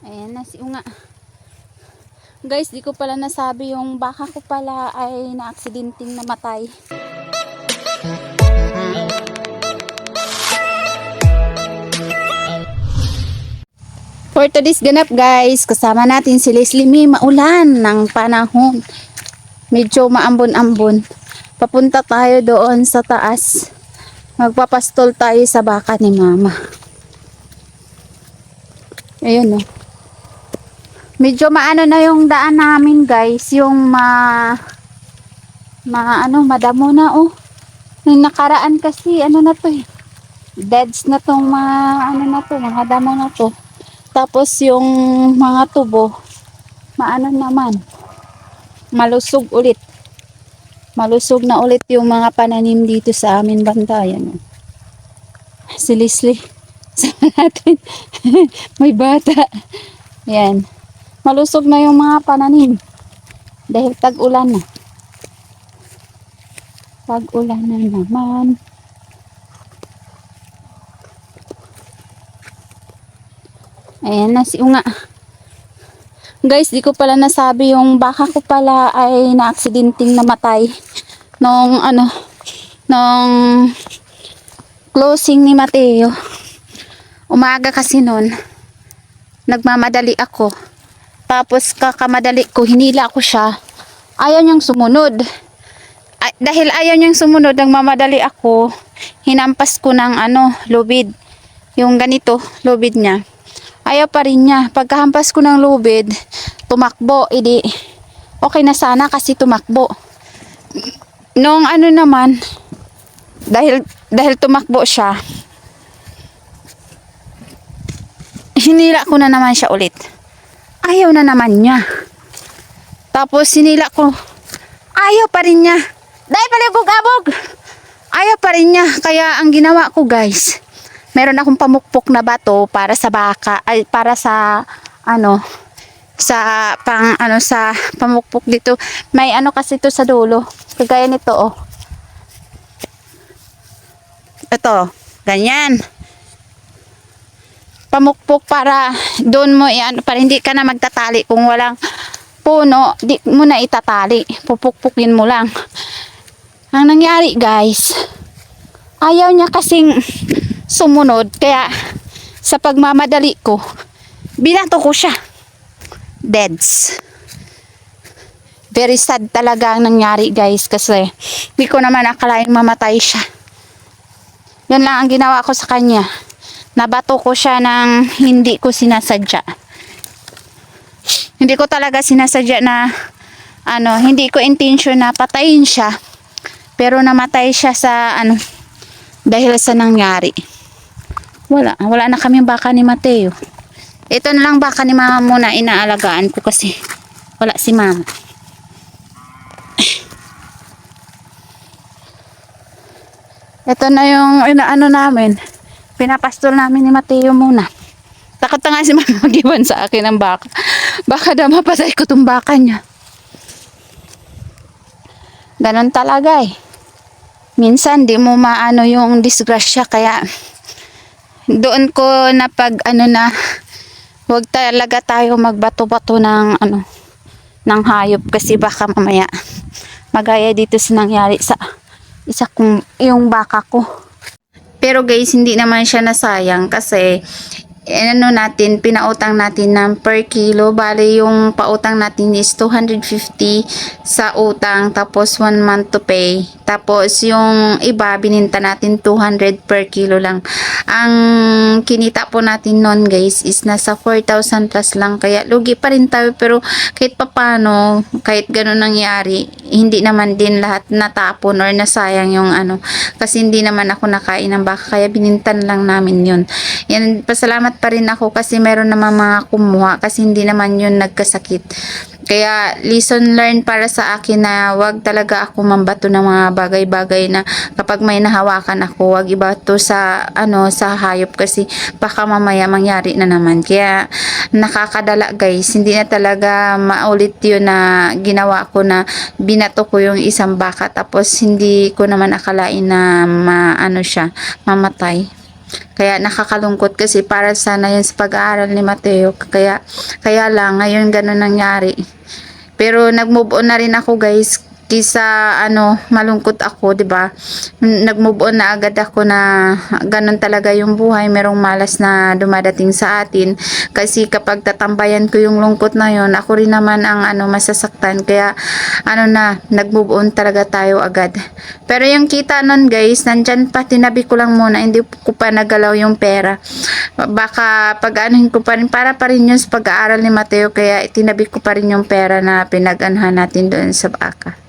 Ayan na si Unga. Guys, di ko pala nasabi yung baka ko pala ay na-aksidenteng namatay. For today's ganap guys, kasama natin si Leslie May. Maulan ng panahon. Medyo maambon-ambon. Papunta tayo doon sa taas. Magpapastol tayo sa baka ni Mama. Ayun oh. Medyo maano na yung daan namin guys. Yung madamo na oh. Nung nakaraan kasi ano na to eh. Deads na tong mga damo na to. Tapos yung mga tubo, maano naman, malusog ulit. Malusog na ulit yung mga pananim dito sa amin banda. Yan. Si Leslie, sama natin. May bata. Yan. Malusog na yung mga pananim. Dahil tag-ulan na. Tag-ulan na naman. Ayan na si Unga. Guys, di ko pala nasabi yung baka ko pala ay na-aksidenteng namatay nung closing ni Mateo. Umaga kasi nun, nagmamadali ako. Tapos kakamadali ko, hinila ko siya. Ayaw niyang sumunod. Dahil ayaw niyang sumunod, nagmamadali ako. Hinampas ko ng lubid. Yung ganito, lubid niya. Ayaw pa rin niya. Pagkahampas ko ng lubid, tumakbo. Okay na sana kasi tumakbo. Nung naman, dahil tumakbo siya, hinila ko na naman siya ulit. Ayaw na naman niya. Tapos hinila ko. Ayaw pa rin niya. Dahil palibog-abog. Ayaw pa rin niya. Kaya ang ginawa ko guys, meron akong pamukpok na bato para sa baka, ay para sa sa pamukpok dito. May kasi ito sa dulo. Kagaya nito oh. Ito, ganyan. Pamukpok para doon mo para hindi ka na magtatali kung walang puno, di mo na itatali. Pupukpukin mo lang. Ang nangyari guys, ayaw niya kasing sumunod, kaya sa pagmamadali ko, binato ko siya. Deads. Very sad talaga ang nangyari guys, kasi hindi ko naman akalaing mamatay siya. Yun lang ang ginawa ko sa kanya. Nabato ko siya ng hindi ko sinasadya. Hindi ko talaga sinasadya na hindi ko intention na patayin siya. Pero namatay siya sa dahil sa nangyari. Wala na kaming baka ni Mateo. Ito na lang baka ni Mama muna inaalagaan ko kasi wala si Mama. Ito na yung namin. Pinapastol namin ni Mateo muna. Takot na nga si Mama mag-iwan sa akin ng baka. Baka daw mapatay ko tong baka niya. Ganon talaga eh. Minsan di mo maano yung disgrasya, kaya doon ko na wag talaga tayo magbato-bato ng ng hayop, kasi baka mamaya magaya dito sa nangyari sa isa kong yung baka ko. Pero guys, hindi naman siya nasayang kasi pinautang natin ng per kilo. Bale yung pautang natin is 250 sa utang, tapos 1 month to pay. Tapos yung iba bininta natin 200 per kilo lang. Ang kinita po natin nun guys is nasa 4,000 plus lang, kaya lugi pa rin tayo. Pero kahit papano, kahit ganun nangyari, hindi naman din lahat natapon or nasayang yung kasi hindi naman ako nakain ng baka, kaya binintan lang namin yun. Yan, pasalamat pa rin ako kasi meron naman mga kumuha, kasi hindi naman yun nagkasakit. Kaya lesson learned para sa akin na wag talaga ako mambato ng mga bagay-bagay na kapag may nahawakan ako, wag ibato sa sa hayop, kasi baka mamaya mangyari na naman. Kaya nakakadala guys, hindi na talaga maulit yun na ginawa ko, na binato ko yung isang baka tapos hindi ko naman akalain na siya mamatay. Kaya nakakalungkot kasi para sana yan sa pag-aaral ni Mateo. Kaya lang, ngayon ganun nangyari. Pero nag-move on na rin ako guys. Kisa malungkot ako, 'di ba? Nag-move on na agad ako na ganun talaga yung buhay, merong malas na dumadating sa atin. Kasi kapag tatambayan ko yung lungkot na yon, ako rin naman ang masasaktan. Kaya nag-move on talaga tayo agad. Pero yung kita nun guys, nandyan pa, tinabi ko lang muna, hindi ko pa nagalaw yung pera. Baka pag-anuhin ko pa rin, para pa rin yun sa pag-aaral ni Mateo, kaya tinabi ko pa rin yung pera na pinag-anhan natin doon sa baka.